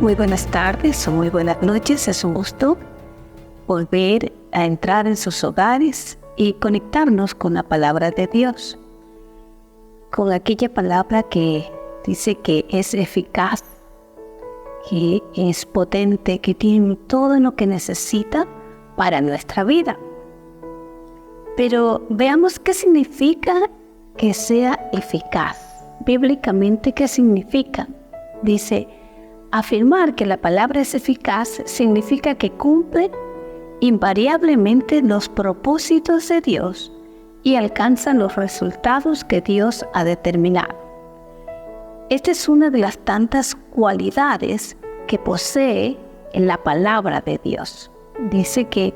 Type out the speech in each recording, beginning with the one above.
Muy buenas tardes o muy buenas noches. Es un gusto volver a entrar en sus hogares y conectarnos con la palabra de Dios, con aquella palabra que dice que es eficaz, que es potente, que tiene todo lo que necesita para nuestra vida. Pero veamos qué significa que sea eficaz. Bíblicamente, ¿qué significa? Dice, afirmar que la palabra es eficaz significa que cumple invariablemente los propósitos de Dios y alcanza los resultados que Dios ha determinado. Esta es una de las tantas cualidades que posee en la palabra de Dios. Dice que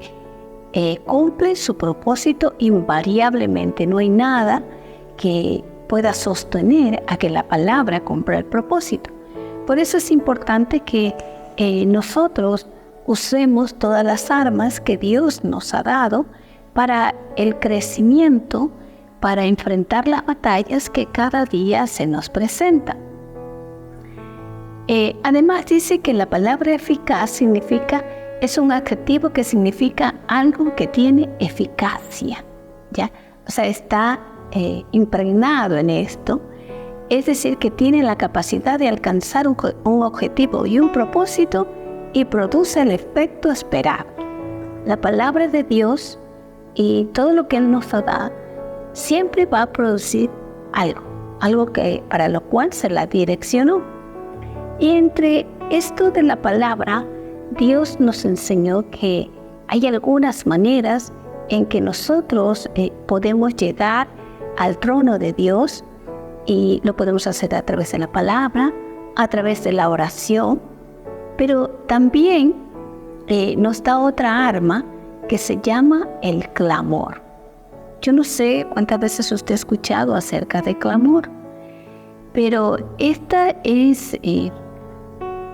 cumple su propósito invariablemente. No hay nada que pueda sostener a que la palabra cumpla el propósito. Por eso es importante que nosotros usemos todas las armas que Dios nos ha dado para el crecimiento, para enfrentar las batallas que cada día se nos presentan. Además dice que la palabra eficaz es un adjetivo que significa algo que tiene eficacia, ¿ya? O sea, está impregnado en esto. Es decir, que tiene la capacidad de alcanzar un objetivo y un propósito y produce el efecto esperado. La palabra de Dios y todo lo que Él nos da siempre va a producir algo para lo cual se la direccionó. Y entre esto de la palabra, Dios nos enseñó que hay algunas maneras en que nosotros podemos llegar al trono de Dios. Y lo podemos hacer a través de la palabra, a través de la oración, pero también nos da otra arma que se llama el clamor. Yo no sé cuántas veces usted ha escuchado acerca del clamor, pero esta es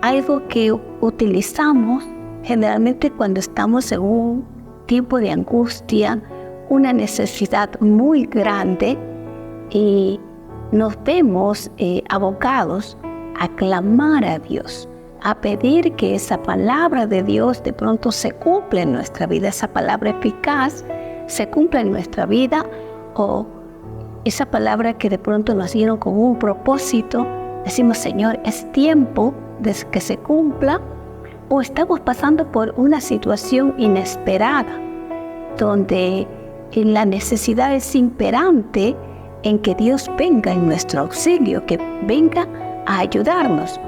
algo que utilizamos generalmente cuando estamos en un tiempo de angustia, una necesidad muy grande y nos vemos abocados a clamar a Dios, a pedir que esa palabra de Dios de pronto se cumpla en nuestra vida, esa palabra eficaz se cumpla en nuestra vida, o esa palabra que de pronto nos dieron con un propósito. Decimos, Señor, es tiempo de que se cumpla, o estamos pasando por una situación inesperada donde la necesidad es imperante en que Dios venga en nuestro auxilio, que venga a ayudarnos.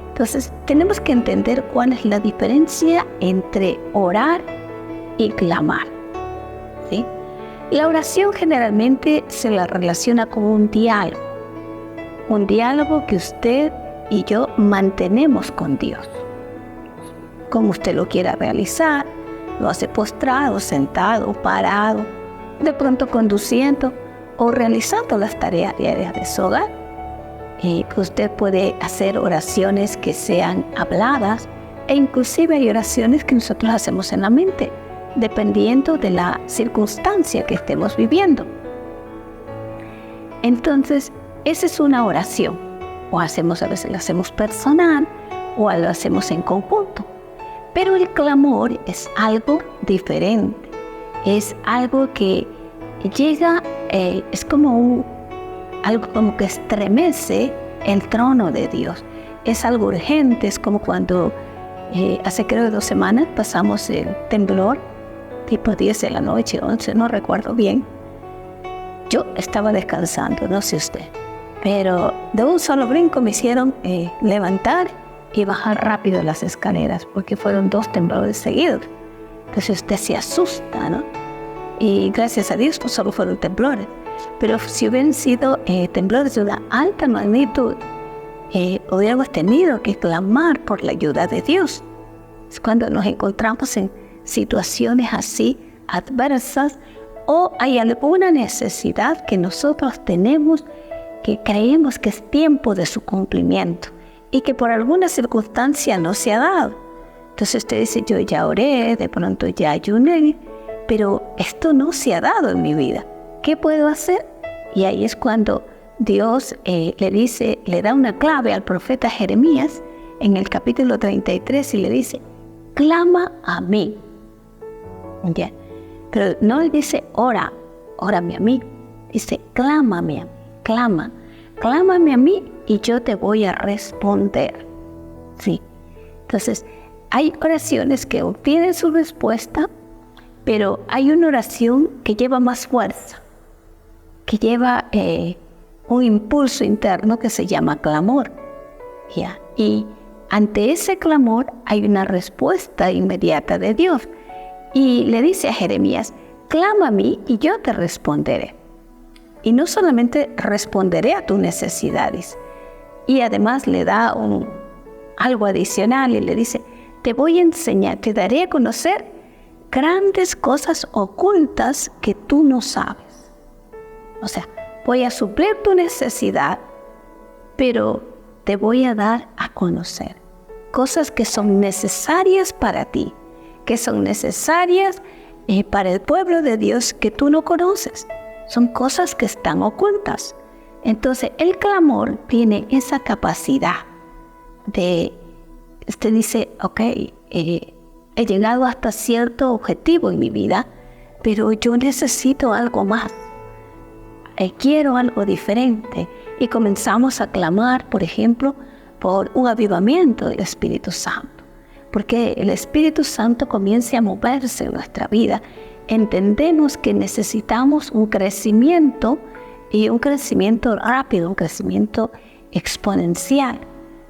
Entonces, tenemos que entender cuál es la diferencia entre orar y clamar, ¿sí? La oración generalmente se la relaciona con un diálogo que usted y yo mantenemos con Dios. Como usted lo quiera realizar, lo hace postrado, sentado, parado, de pronto conduciendo, o realizando las tareas diarias de su hogar. Usted puede hacer oraciones que sean habladas, e inclusive hay oraciones que nosotros hacemos en la mente, dependiendo de la circunstancia que estemos viviendo. Entonces, esa es una oración. O a veces la hacemos personal, o lo hacemos en conjunto. Pero el clamor es algo diferente. Es algo que llega, es como algo como que estremece el trono de Dios. Es algo urgente, es como cuando hace creo 2 semanas pasamos el temblor, tipo 10 de la noche, 11, no recuerdo bien. Yo estaba descansando, no sé usted, pero de un solo brinco me hicieron levantar y bajar rápido las escaleras, porque fueron 2 temblores seguidos. Entonces usted se asusta, ¿no? Y gracias a Dios, pues solo fueron temblores. Pero si hubieran sido temblores de una alta magnitud, hubiéramos tenido que clamar por la ayuda de Dios. Es cuando nos encontramos en situaciones así adversas, o hay alguna necesidad que nosotros tenemos que creemos que es tiempo de su cumplimiento y que por alguna circunstancia no se ha dado. Entonces usted dice, yo ya oré, de pronto ya ayuné, pero esto no se ha dado en mi vida. ¿Qué puedo hacer? Y ahí es cuando Dios le da una clave al profeta Jeremías en el capítulo 33 y le dice, clama a mí. ¿Ya? Pero no le dice, órame a mí. Dice, clámame a mí, clámame a mí y yo te voy a responder. Sí. Entonces, hay oraciones que obtienen su respuesta, pero hay una oración que lleva más fuerza, que lleva un impulso interno que se llama clamor. ¿Ya? Y ante ese clamor hay una respuesta inmediata de Dios. Y le dice a Jeremías, clama a mí y yo te responderé. Y no solamente responderé a tus necesidades, y además le da algo adicional y le dice, te voy a enseñar, te daré a conocer grandes cosas ocultas que tú no sabes. O sea, voy a suplir tu necesidad, pero te voy a dar a conocer cosas que son necesarias para ti, que son necesarias para el pueblo de Dios que tú no conoces. Son cosas que están ocultas. Entonces, el clamor tiene esa capacidad de, usted dice, ok, he llegado hasta cierto objetivo en mi vida, pero yo necesito algo más. Quiero algo diferente. Y comenzamos a clamar, por ejemplo, por un avivamiento del Espíritu Santo. Porque el Espíritu Santo comience a moverse en nuestra vida. Entendemos que necesitamos un crecimiento, y un crecimiento rápido, un crecimiento exponencial.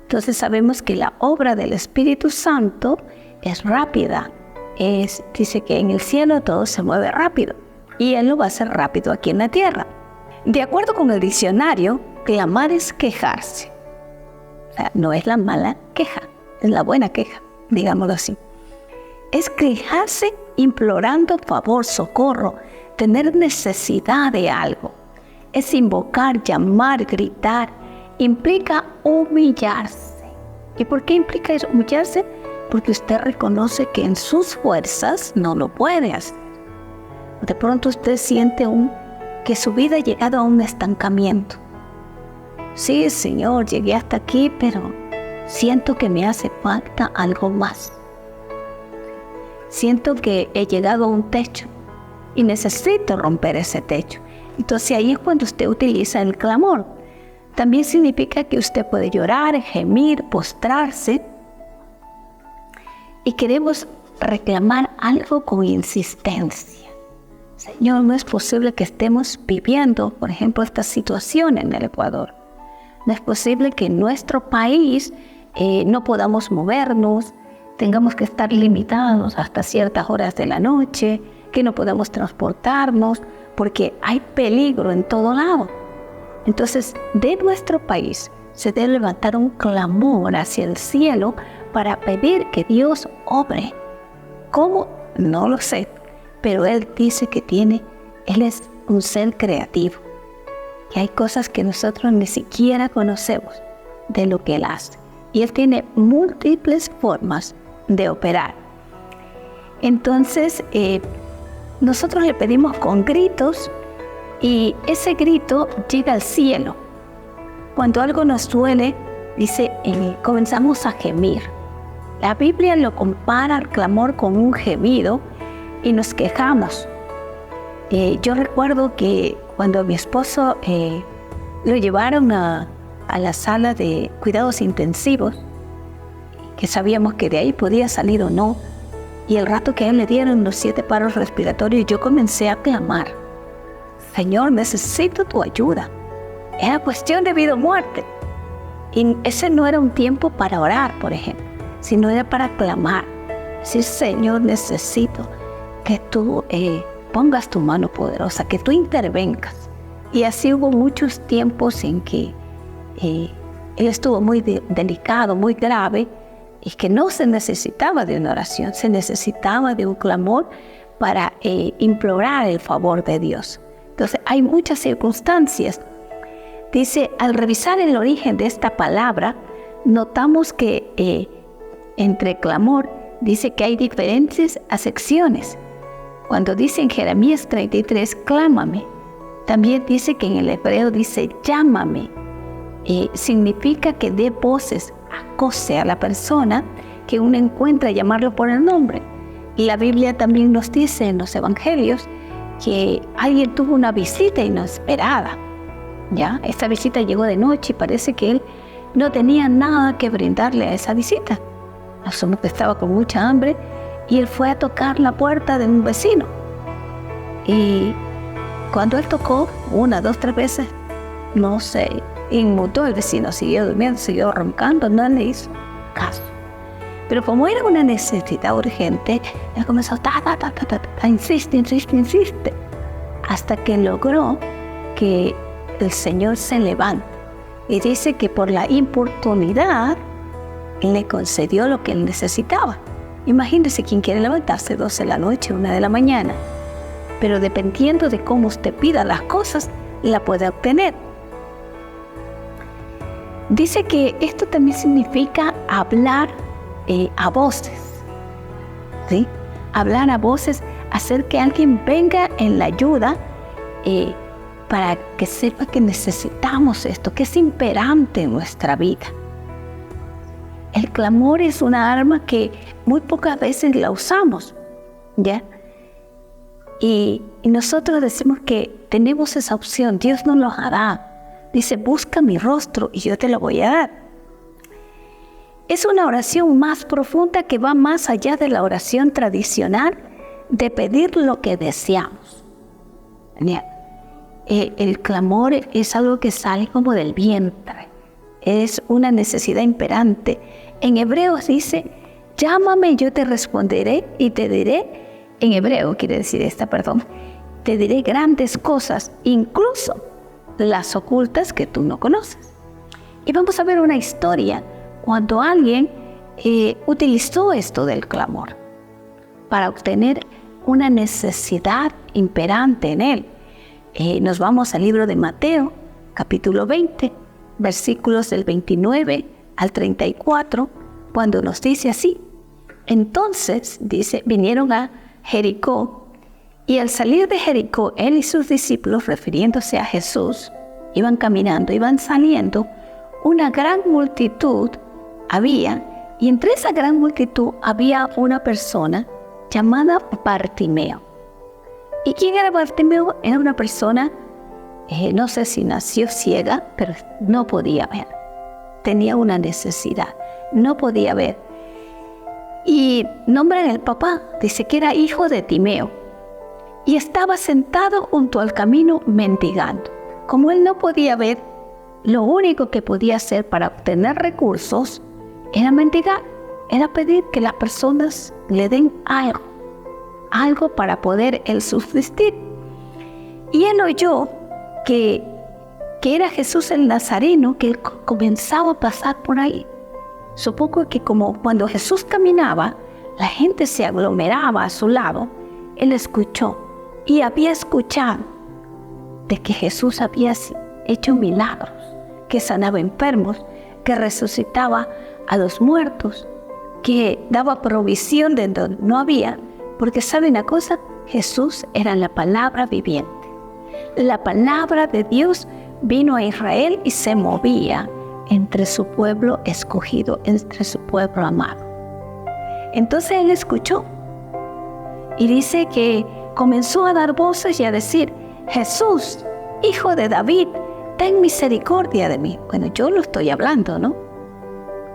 Entonces sabemos que la obra del Espíritu Santo es rápida. Dice que en el cielo todo se mueve rápido, y Él lo va a hacer rápido aquí en la tierra. De acuerdo con el diccionario, clamar es quejarse. O sea, no es la mala queja, es la buena queja, digámoslo así. Es quejarse implorando favor, socorro, tener necesidad de algo. Es invocar, llamar, gritar. Implica humillarse. ¿Y por qué implica humillarse? Porque usted reconoce que en sus fuerzas no lo puede hacer. De pronto usted siente que su vida ha llegado a un estancamiento. Sí, Señor, llegué hasta aquí, pero siento que me hace falta algo más. Siento que he llegado a un techo y necesito romper ese techo. Entonces ahí es cuando usted utiliza el clamor. También significa que usted puede llorar, gemir, postrarse. Y queremos reclamar algo con insistencia. Señor, no es posible que estemos viviendo, por ejemplo, esta situación en el Ecuador. No es posible que en nuestro país no podamos movernos, tengamos que estar limitados hasta ciertas horas de la noche, que no podamos transportarnos, porque hay peligro en todo lado. Entonces, de nuestro país se debe levantar un clamor hacia el cielo para pedir que Dios obre. ¿Cómo? No lo sé, pero Él dice que Él es un ser creativo, que hay cosas que nosotros ni siquiera conocemos de lo que Él hace. Y Él tiene múltiples formas de operar. Entonces, nosotros le pedimos con gritos, y ese grito llega al cielo. Cuando algo nos duele, dice, comenzamos a gemir. La Biblia lo compara al clamor con un gemido y nos quejamos. Yo recuerdo que cuando a mi esposo lo llevaron a la sala de cuidados intensivos, que sabíamos que de ahí podía salir o no, y el rato que a él le dieron los 7 paros respiratorios, yo comencé a clamar, Señor, necesito tu ayuda. Era cuestión de vida o muerte. Y ese no era un tiempo para orar, por ejemplo, sino era para clamar. Decir, Señor, necesito que tú pongas tu mano poderosa, que tú intervengas. Y así hubo muchos tiempos en que él estuvo muy delicado, muy grave, y que no se necesitaba de una oración, se necesitaba de un clamor para implorar el favor de Dios. Entonces hay muchas circunstancias. Dice, al revisar el origen de esta palabra, notamos que entre clamor dice que hay diferentes acepciones. Cuando dice en Jeremías 33, clámame, también dice que en el hebreo dice, llámame. Significa que dé voces, acose a la persona que uno encuentra, llamarlo por el nombre. Y la Biblia también nos dice en los evangelios que alguien tuvo una visita inesperada. ¿Ya? Esta visita llegó de noche y parece que él no tenía nada que brindarle a esa visita. Asumo que estaba con mucha hambre y él fue a tocar la puerta de un vecino. Y cuando él tocó 1, 2, 3 veces, no se inmutó el vecino, siguió durmiendo, siguió roncando, no le hizo caso. Pero como era una necesidad urgente, él comenzó insiste, hasta que logró que el Señor se levante. Y dice que por la importunidad le concedió lo que él necesitaba. Imagínese quien quiere levantarse 12 de la noche, 1 de la mañana. Pero dependiendo de cómo usted pida las cosas, la puede obtener. Dice que esto también significa hablar a voces, ¿sí? Hablar a voces, hacer que alguien venga en la ayuda para que sepa que necesitamos esto, que es imperante en nuestra vida. El clamor es una arma que muy pocas veces la usamos, ¿ya? Y nosotros decimos que tenemos esa opción, Dios nos lo hará. Dice, busca mi rostro y yo te lo voy a dar. Es una oración más profunda que va más allá de la oración tradicional de pedir lo que deseamos. El clamor es algo que sale como del vientre. Es una necesidad imperante. En Hebreos dice, llámame y yo te responderé y te diré, en hebreo quiere decir te diré grandes cosas, incluso las ocultas que tú no conoces. Y vamos a ver una historia cuando alguien utilizó esto del clamor para obtener una necesidad imperante en él. Nos vamos al libro de Mateo, capítulo 20, versículos del 29 al 34, cuando nos dice así. Entonces, dice, vinieron a Jericó, y al salir de Jericó, él y sus discípulos, refiriéndose a Jesús, iban caminando, iban saliendo, una gran multitud había, y entre esa gran multitud había una persona llamada Bartimeo. ¿Y quién era Bartimeo? Era una persona, no sé si nació ciega, pero no podía ver. Tenía una necesidad, no podía ver. Y nombran al papá, dice que era hijo de Timeo. Y estaba sentado junto al camino mendigando. Como él no podía ver, lo único que podía hacer para obtener recursos era mendigar, era pedir que las personas le den algo para poder él subsistir. Y él oyó que era Jesús el Nazareno, que él comenzaba a pasar por ahí. Supongo que como cuando Jesús caminaba, la gente se aglomeraba a su lado, él escuchó y había escuchado de que Jesús había hecho milagros, que sanaba enfermos, que resucitaba a los muertos, que daba provisión de donde no había, porque ¿saben una cosa? Jesús era la palabra viviente. La palabra de Dios vino a Israel y se movía entre su pueblo escogido, entre su pueblo amado. Entonces él escuchó y dice que comenzó a dar voces y a decir, Jesús, hijo de David, ten misericordia de mí. Bueno, yo lo estoy hablando, ¿no?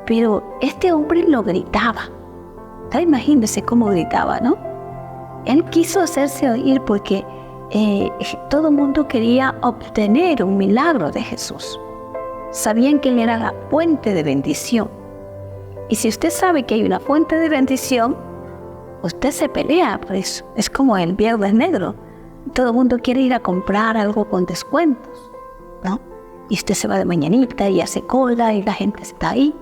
Pero este hombre lo gritaba. Imagínense cómo gritaba, ¿no? Él quiso hacerse oír porque todo el mundo quería obtener un milagro de Jesús. Sabían que él era la fuente de bendición. Y si usted sabe que hay una fuente de bendición, usted se pelea por eso. Es como el Viernes Negro. Todo el mundo quiere ir a comprar algo con descuentos, ¿no? Y usted se va de mañanita y hace cola y la gente está ahí.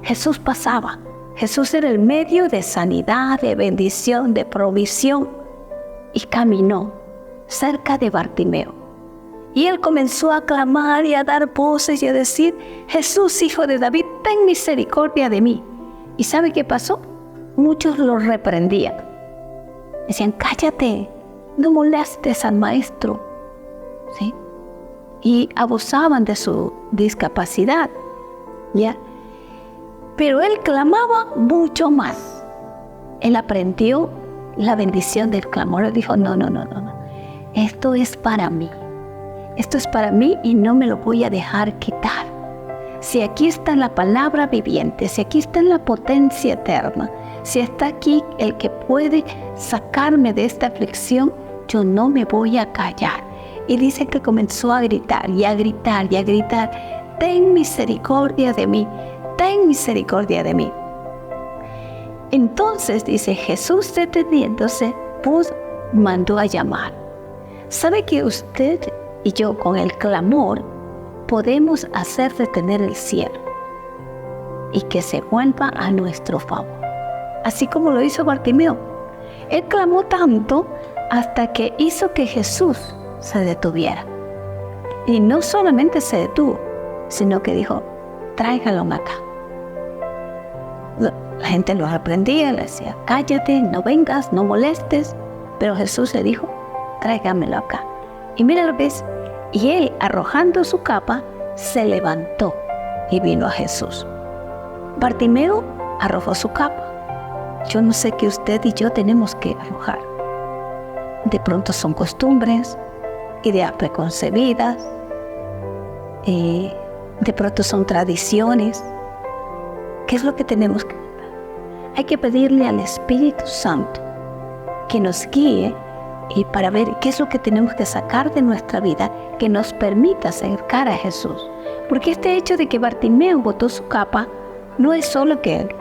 Jesús pasaba. Jesús era el medio de sanidad, de bendición, de provisión. Y caminó cerca de Bartimeo. Y él comenzó a clamar y a dar voces y a decir, Jesús, hijo de David, ten misericordia de mí. ¿Y sabe qué pasó? Muchos lo reprendían. Decían, cállate, no molestes al maestro. ¿Sí? Y abusaban de su discapacidad. ¿Ya? Pero él clamaba mucho más. Él aprendió la bendición del clamor. Él dijo, no. Esto es para mí. Esto es para mí y no me lo voy a dejar quitar. Si aquí está la palabra viviente, si aquí está la potencia eterna, si está aquí el que puede sacarme de esta aflicción, yo no me voy a callar. Y dice que comenzó a gritar y a gritar y a gritar, ten misericordia de mí, ten misericordia de mí. Entonces dice, Jesús deteniéndose, mandó a llamar. ¿Sabe que usted y yo con el clamor podemos hacer detener el cielo y que se vuelva a nuestro favor? Así como lo hizo Bartimeo. Él clamó tanto hasta que hizo que Jesús se detuviera. Y no solamente se detuvo, sino que dijo, tráigalo acá. La gente lo reprendía, le decía, cállate, no vengas, no molestes. Pero Jesús le dijo, tráigamelo acá. Y mira lo que es. Y él, arrojando su capa, se levantó y vino a Jesús. Bartimeo arrojó su capa. Yo no sé qué usted y yo tenemos que arrojar. De pronto son costumbres, ideas preconcebidas, de pronto son tradiciones. ¿Qué es lo que tenemos que hacer? Hay que pedirle al Espíritu Santo que nos guíe y para ver qué es lo que tenemos que sacar de nuestra vida que nos permita acercar a Jesús. Porque este hecho de que Bartimeo botó su capa no es solo que él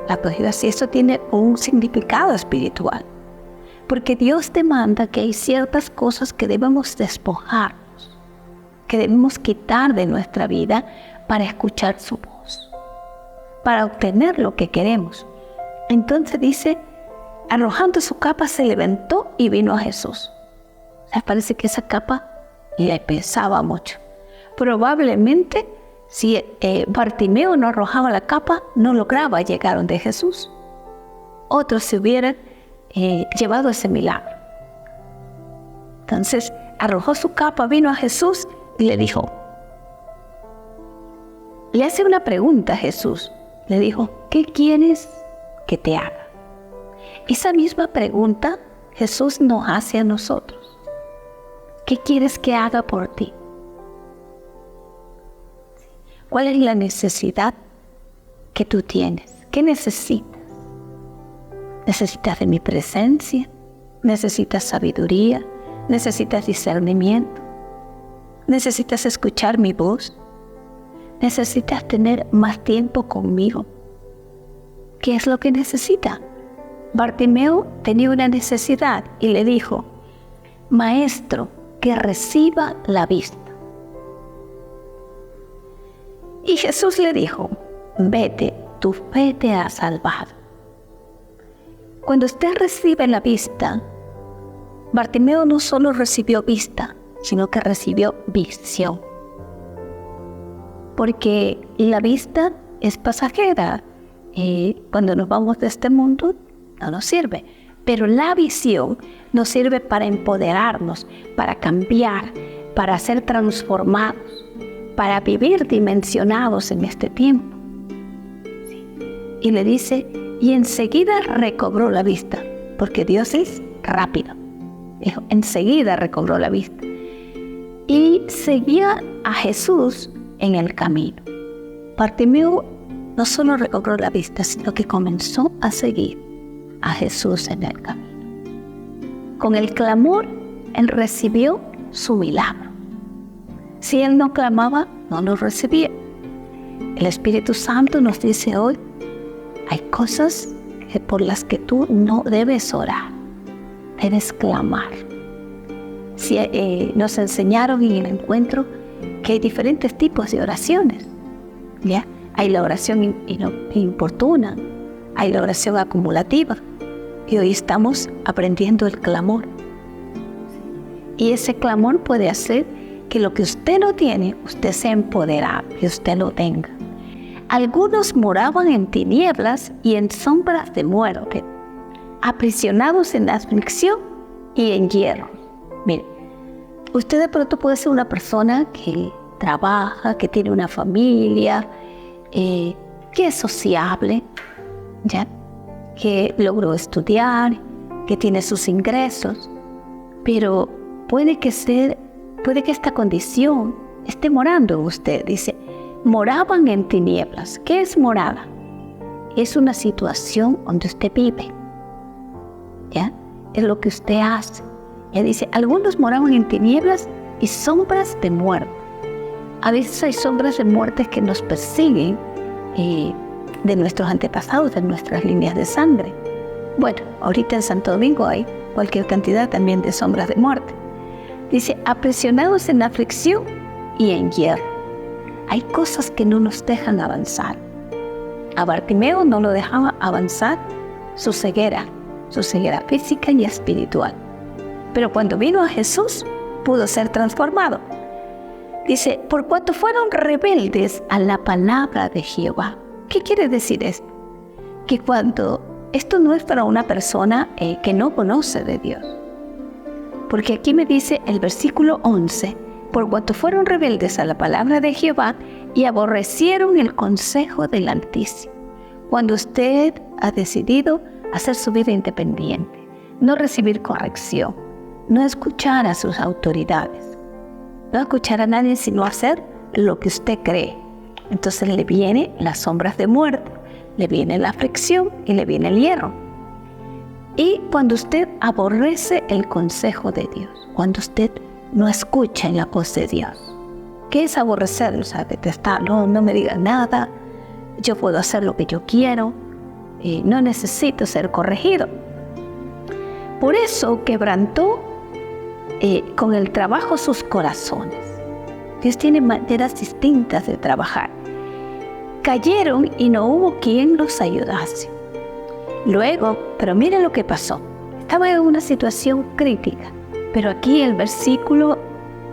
la cogió así, eso tiene un significado espiritual. Porque Dios demanda que hay ciertas cosas que debemos despojarnos, que debemos quitar de nuestra vida para escuchar su voz, para obtener lo que queremos. Entonces dice, arrojando su capa se levantó y vino a Jesús. Les parece que esa capa le pesaba mucho. Probablemente si Bartimeo no arrojaba la capa, no lograba llegar donde Jesús. Otros se hubieran llevado ese milagro. Entonces arrojó su capa, vino a Jesús y le dijo, le hace una pregunta a Jesús. Le dijo, ¿qué quieres que te haga? Esa misma pregunta Jesús nos hace a nosotros. ¿Qué quieres que haga por ti? ¿Cuál es la necesidad que tú tienes? ¿Qué necesitas? ¿Necesitas de mi presencia? ¿Necesitas sabiduría? ¿Necesitas discernimiento? ¿Necesitas escuchar mi voz? ¿Necesitas tener más tiempo conmigo? ¿Qué es lo que necesita? Bartimeo tenía una necesidad y le dijo, Maestro, que reciba la vista. Y Jesús le dijo, vete, tu fe te ha salvado. Cuando usted recibe la vista, Bartimeo no solo recibió vista, sino que recibió visión. Porque la vista es pasajera. Cuando nos vamos de este mundo, no nos sirve. Pero la visión nos sirve para empoderarnos, para cambiar, para ser transformados, para vivir dimensionados en este tiempo. Sí. Y le dice, y enseguida recobró la vista, porque Dios es rápido. Dijo, enseguida recobró la vista. Y seguía a Jesús en el camino. Bartimeo no solo recobró la vista, sino que comenzó a seguir a Jesús en el camino. Con el clamor, él recibió su milagro. Si él no clamaba, no lo recibía. El Espíritu Santo nos dice hoy, hay cosas por las que tú no debes orar, debes clamar. Si, nos enseñaron en el encuentro que hay diferentes tipos de oraciones, ¿ya? Hay la oración importuna, hay la oración acumulativa, y hoy estamos aprendiendo el clamor. Y ese clamor puede hacer que lo que usted no tiene, usted sea empoderado y usted lo tenga. Algunos moraban en tinieblas y en sombras de muerte, aprisionados en la aflicción y en hierro. Mire, usted de pronto puede ser una persona que trabaja, que tiene una familia, que es sociable, ¿ya? Que logró estudiar, que tiene sus ingresos, pero puede que esta condición esté morando en usted. Dice, moraban en tinieblas. ¿Qué es morada? Es una situación donde usted vive, ¿ya? Es lo que usted hace. Ya dice, algunos moraban en tinieblas y sombras de muerte. A veces hay sombras de muerte que nos persiguen de nuestros antepasados, de nuestras líneas de sangre. Bueno, ahorita en Santo Domingo hay cualquier cantidad también de sombras de muerte. Dice, aprisionados en aflicción y en hierro. Hay cosas que no nos dejan avanzar. A Bartimeo no lo dejaba avanzar su ceguera física y espiritual. Pero cuando vino a Jesús, pudo ser transformado. Dice, por cuanto fueron rebeldes a la palabra de Jehová. ¿Qué quiere decir esto? Que cuando esto no es para una persona que no conoce de Dios. Porque aquí me dice el versículo 11, por cuanto fueron rebeldes a la palabra de Jehová y aborrecieron el consejo del Altísimo. Cuando usted ha decidido hacer su vida independiente, no recibir corrección, no escuchar a sus autoridades, no escuchar a nadie sino hacer lo que usted cree, entonces le vienen las sombras de muerte, le viene la aflicción y le viene el hierro. Y cuando usted aborrece el consejo de Dios, cuando usted no escucha la voz de Dios, ¿qué es aborrecer? O sea, detestar, no me diga nada, yo puedo hacer lo que yo quiero, no necesito ser corregido. Por eso quebrantó con el trabajo sus corazones. Dios tiene maneras distintas de trabajar. Cayeron y no hubo quien los ayudase. Luego, pero miren lo que pasó. Estaba en una situación crítica. Pero aquí el versículo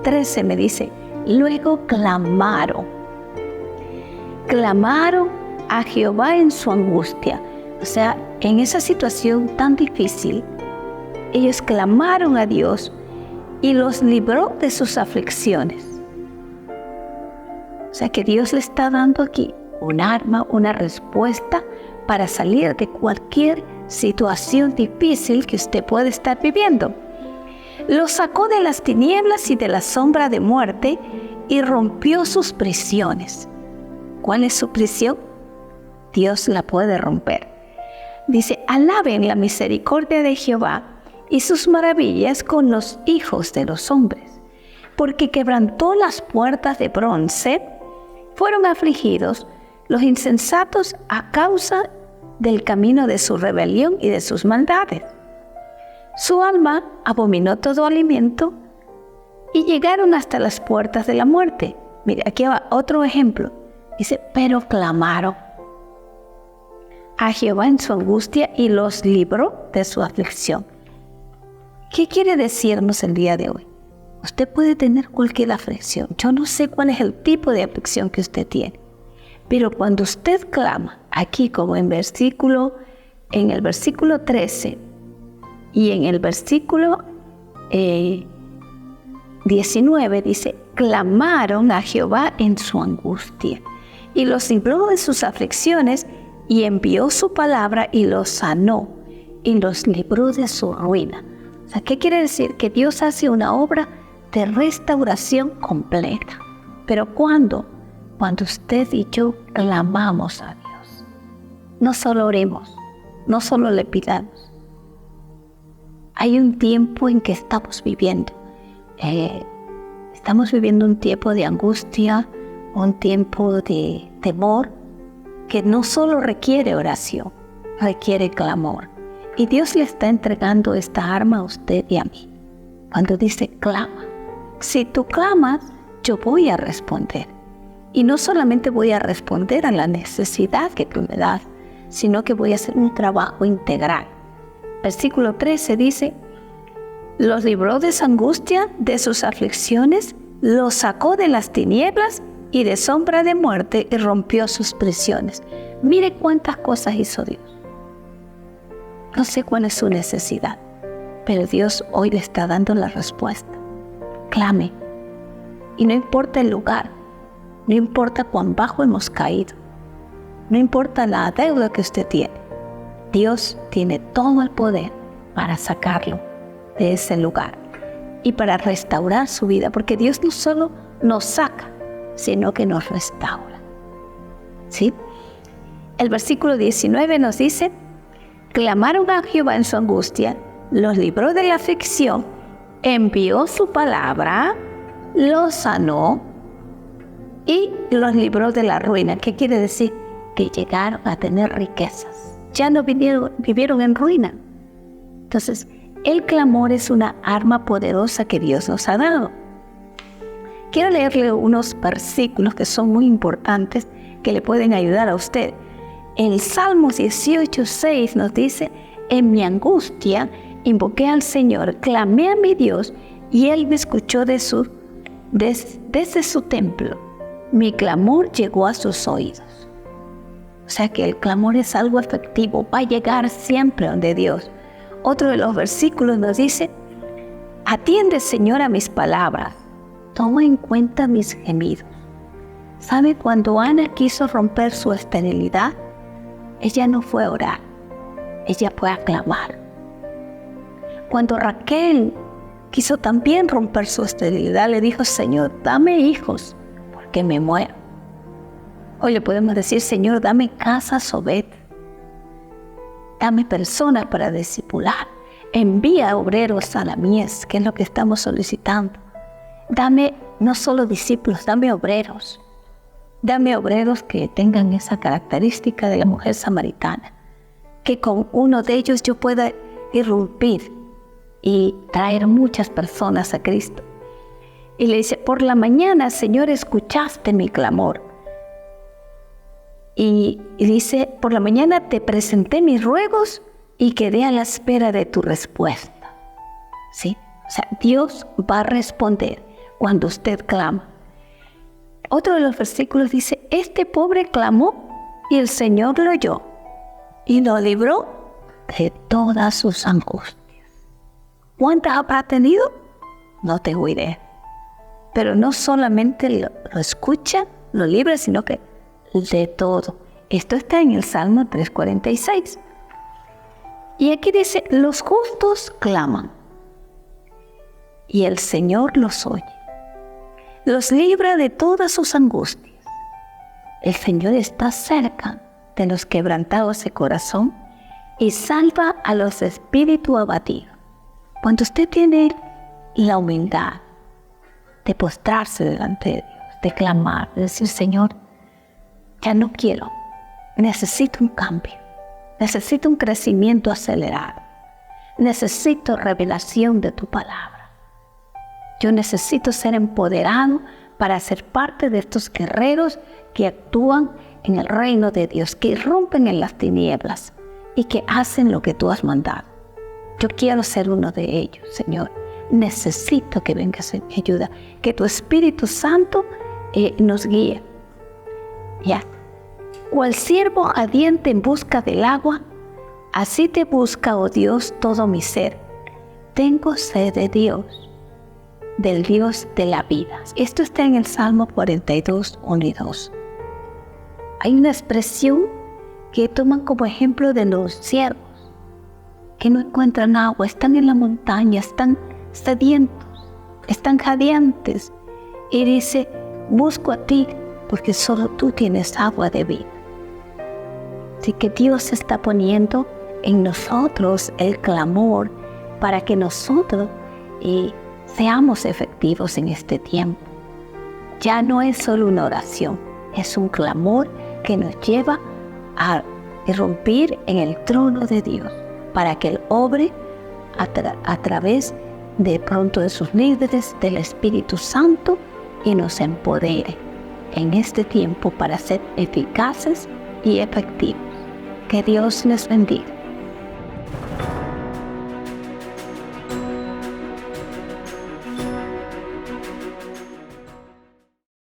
13 me dice, luego clamaron a Jehová en su angustia. O sea, en esa situación tan difícil, ellos clamaron a Dios y los libró de sus aflicciones. O sea que Dios le está dando aquí un arma, una respuesta para salir de cualquier situación difícil que usted puede estar viviendo. Los sacó de las tinieblas y de la sombra de muerte y rompió sus prisiones. ¿Cuál es su prisión? Dios la puede romper. Dice, alaben la misericordia de Jehová y sus maravillas con los hijos de los hombres, porque quebrantó las puertas de bronce, fueron afligidos los insensatos a causa del camino de su rebelión y de sus maldades. Su alma abominó todo alimento y llegaron hasta las puertas de la muerte. Mire, aquí va otro ejemplo. Dice, pero clamaron a Jehová en su angustia y los libró de su aflicción. ¿Qué quiere decirnos el día de hoy? Usted puede tener cualquier aflicción. Yo no sé cuál es el tipo de aflicción que usted tiene. Pero cuando usted clama, aquí como en el versículo 13 y en el versículo 19 dice, clamaron a Jehová en su angustia y los libró de sus aflicciones y envió su palabra y los sanó y los libró de su ruina. O sea, ¿qué quiere decir? Que Dios hace una obra de restauración completa. ¿Pero cuándo? Cuando usted y yo clamamos a Dios. No solo oremos, no solo le pidamos. Hay un tiempo en que estamos viviendo. Estamos viviendo un tiempo de angustia, un tiempo de temor, que no solo requiere oración, requiere clamor. Y Dios le está entregando esta arma a usted y a mí. Cuando dice clama, si tú clamas, yo voy a responder. Y no solamente voy a responder a la necesidad que tú me das, sino que voy a hacer un trabajo integral. Versículo 13 dice, los libró de su angustia, de sus aflicciones, los sacó de las tinieblas y de sombra de muerte y rompió sus prisiones. Mire cuántas cosas hizo Dios. No sé cuál es su necesidad, pero Dios hoy le está dando la respuesta. Clame. Y no importa el lugar, no importa cuán bajo hemos caído, No importa la deuda que usted tiene. Dios tiene todo el poder para sacarlo de ese lugar y para restaurar su vida, porque Dios no solo nos saca, sino que nos restaura. ¿Sí? El versículo 19 nos dice: clamaron a Jehová en su angustia, los libró de la aflicción, envió su palabra, los sanó y los libró de la ruina. ¿Qué quiere decir? Que llegaron a tener riquezas. Ya no vivieron en ruina. Entonces, el clamor es una arma poderosa que Dios nos ha dado. Quiero leerle unos versículos que son muy importantes, que le pueden ayudar a usted. El Salmo 18:6 nos dice: en mi angustia invoqué al Señor, clamé a mi Dios, y Él me escuchó desde su templo. Mi clamor llegó a sus oídos. O sea que el clamor es algo efectivo, va a llegar siempre donde Dios. Otro de los versículos nos dice: atiende, Señor, a mis palabras, toma en cuenta mis gemidos. ¿Sabe? Cuando Ana quiso romper su esterilidad, ella no fue a orar, ella fue a clamar. Cuando Raquel quiso también romper su esterilidad, le dijo: Señor, dame hijos, porque me muero. Hoy le podemos decir: Señor, dame casa Obed, dame personas para discipular, envía obreros a la mies, que es lo que estamos solicitando. Dame no solo discípulos, dame obreros que tengan esa característica de la mujer samaritana, que con uno de ellos yo pueda irrumpir y traer muchas personas a Cristo. Y le dice: por la mañana, Señor, escuchaste mi clamor. Y dice: por la mañana te presenté mis ruegos y quedé a la espera de tu respuesta. ¿Sí? O sea, Dios va a responder cuando usted clama. Otro de los versículos dice: este pobre clamó y el Señor lo oyó y lo libró de todas sus angustias. ¿Cuántas habrá tenido? No tengo idea. Pero no solamente lo escucha, lo libra, sino que de todo. Esto está en el Salmo 3:46. Y aquí dice: los justos claman y el Señor los oye, los libra de todas sus angustias. El Señor está cerca de los quebrantados de corazón y salva a los de espíritu abatido. Cuando usted tiene la humildad de postrarse delante de Dios, de clamar, de decir: Señor, ya no quiero, necesito un cambio, necesito un crecimiento acelerado, necesito revelación de tu palabra. Yo necesito ser empoderado para ser parte de estos guerreros que actúan en el reino de Dios, que irrumpen en las tinieblas y que hacen lo que tú has mandado. Yo quiero ser uno de ellos, Señor. Necesito que vengas en mi ayuda, que tu Espíritu Santo nos guíe. Ya. Cual siervo ardiente en busca del agua, así te busca, oh Dios, todo mi ser. Tengo sed de Dios, del Dios de la vida. Esto está en el Salmo 42, 1 y 2. Hay una expresión que toman como ejemplo de los siervos que no encuentran agua, están en la montaña, están sedientos, están jadeantes, y dice: busco a ti, porque solo tú tienes agua de vida. Así que Dios está poniendo en nosotros el clamor para que nosotros seamos efectivos en este tiempo. Ya no es solo una oración, es un clamor que nos lleva a irrumpir en el trono de Dios, para que Él obre a través de pronto de sus líderes, del Espíritu Santo, y nos empodere en este tiempo para ser eficaces y efectivos. Que Dios les bendiga.